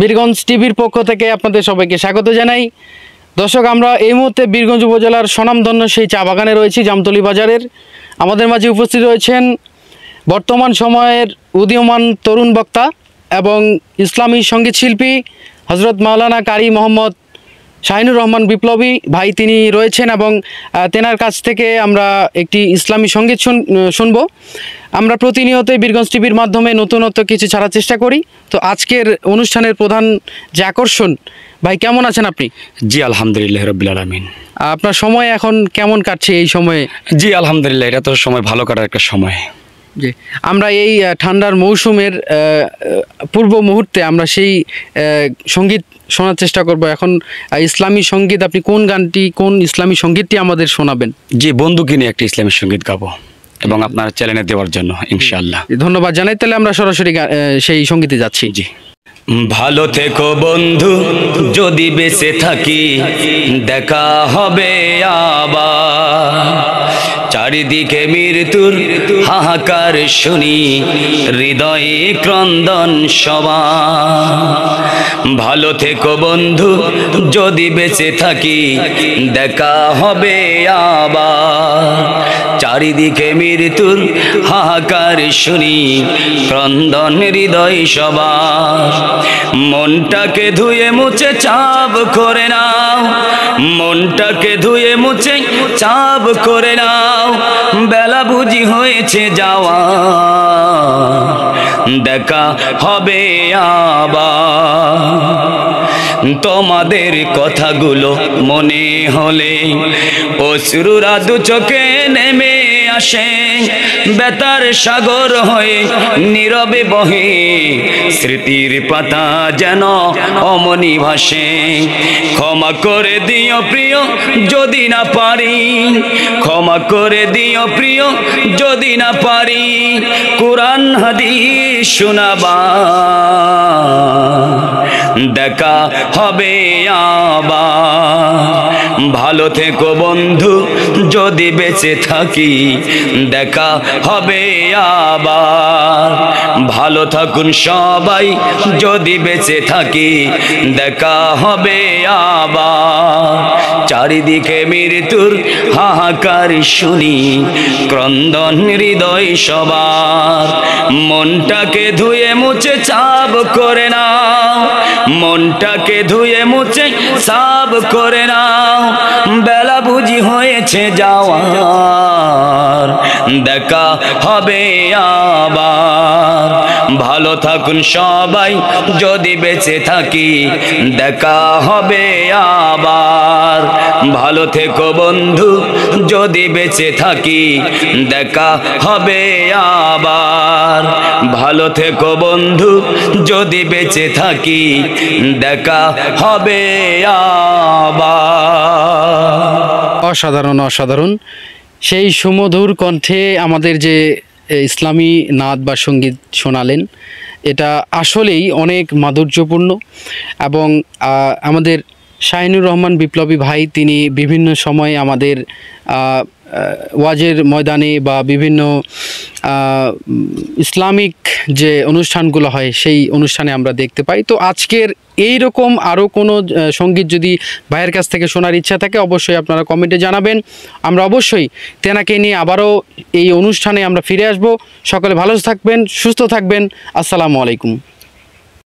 বীরগঞ্জ টিভির পক্ষ থেকে আপনাদের সবাইকে স্বাগত জানাই। দর্শক, আমরা এই মুহূর্তে বীরগঞ্জ উপজেলার স্বনামধন্য সেই চা বাগানে রয়েছি, জামতলী বাজারের। আমাদের মাঝে উপস্থিত রয়েছেন বর্তমান সময়ের উদীয়মান তরুণ বক্তা এবং ইসলামী সঙ্গীত শিল্পী হজরত মাওলানা কারি মোহাম্মদ শাহিনুর রহমান বিপ্লবী ভাই তিনি রয়েছেন, এবং তেনার কাছ থেকে আমরা একটি ইসলামী সঙ্গীত শুনব। আমরা প্রতিনিয়তই বীরগঞ্জ টিভির মাধ্যমে নতুনত্ব কিছু ছাড়ার চেষ্টা করি। তো আজকের অনুষ্ঠানের প্রধান যে আকর্ষণ, ভাই কেমন আছেন আপনি? জি আলহামদুলিল্লাহ রাব্বিল আলামিন। আপনার সময় এখন কেমন কাটছে এই সময়ে? জি আলহামদুলিল্লাহ, এটা তো সময় ভালো কাটার একটা সময়। জি, আমরা এই ঠান্ডার মৌসুমের পূর্ব মুহূর্তে আমরা সেই সঙ্গীত শোনার চেষ্টা করব। এখন ইসলামী সঙ্গীত, আপনি কোন গানটি, কোন ইসলামী সঙ্গীতটি আমাদের শোনাবেন? জি, বন্ধুকে নিয়ে একটা ইসলামী সঙ্গীত গাবো এবং আপনার চ্যানেলে দেওয়ার জন্য ইনশাআল্লাহ। ধন্যবাদ জানাই। তাহলে আমরা সরাসরি সেই সঙ্গীতে যাচ্ছি। জি। ভালো থেকো বন্ধু, যদি বেঁচে থাকি দেখা হবে আবার। চারিদিকে মৃত্যুর হাহাকার শুনি, হৃদয়ে ক্রন্দন সবার। ভালো থেকো বন্ধু, যদি বেঁচে থাকি দেখা হবে আবার। চারিদিকে মৃত্যুর হাহাকার শুনি, ক্রন্দন হৃদয় সবার। মনটাকে ধুয়ে মুছে চাপ করে নাও, মনটাকে ধুয়ে মুছে চাপ করে নাও। বেলা বুঝি হয়েছে যাওয়া, দেখা হবে আবার। তোমাদের কথাগুলো মনে হলে অশ্রুরা দু চোখে নেমে আসে। বেতার সাগর হয়ে নীরবে বহে, স্মৃতির পাতা যেন অমনি ভাসে। ক্ষমা করে দিও প্রিয় যদি না পারি, ক্ষমা করে দিও প্রিয় যদি না পারি। কুরআন হাদিস শোনাবা, দেখা হবে আবার। ভালো থেকো বন্ধু, যদি বেঁচে থাকি দেখা হবে আবার। ভালো থাকুন সবাই, যদি বেঁচে থাকি দেখা হবে আবার। চারিদিকে মৃত্যুর হাহাকার শুনি, ক্রন্দন হৃদয় সবার। মনটাকে ধুয়ে মুছে চাপ করে নাও, মনটাকে ধুয়ে মুছে সাব করে নাও। বেলা বুঝি হয়েছে যাওয়ার, দেখা হবে আবার। ভালো থাকুন সবাই, যদি বেঁচে থাকি দেখা হবে আবার। ভালো থেকো বন্ধু, যদি বেঁচে থাকি দেখা হবে আবার। ভালো থেকো বন্ধু, যদি বেঁচে থাকি দেখা হবে আবার। অসাধারণ অসাধারণ সেই সুমধুর কণ্ঠে আমাদের যে ইসলামী নাদ বা সঙ্গীত শোনালেন, এটা আসলেই অনেক মাধুর্যপূর্ণ। এবং আমাদের শাহিনুর রহমান বিপ্লবী ভাই তিনি বিভিন্ন সময় আমাদের ওয়াজের ময়দানে বা বিভিন্ন ইসলামিক যে অনুষ্ঠানগুলো হয় সেই অনুষ্ঠানে আমরা দেখতে পাই। তো আজকের এই রকম আরও কোনো সঙ্গীত যদি ভাইয়ের কাছ থেকে শোনার ইচ্ছা থাকে অবশ্যই আপনারা কমেন্টে জানাবেন। আমরা অবশ্যই তেনাকে নিয়ে আবারও এই অনুষ্ঠানে আমরা ফিরে আসব। সকলে ভালো থাকবেন, সুস্থ থাকবেন। আসসালামু আলাইকুম।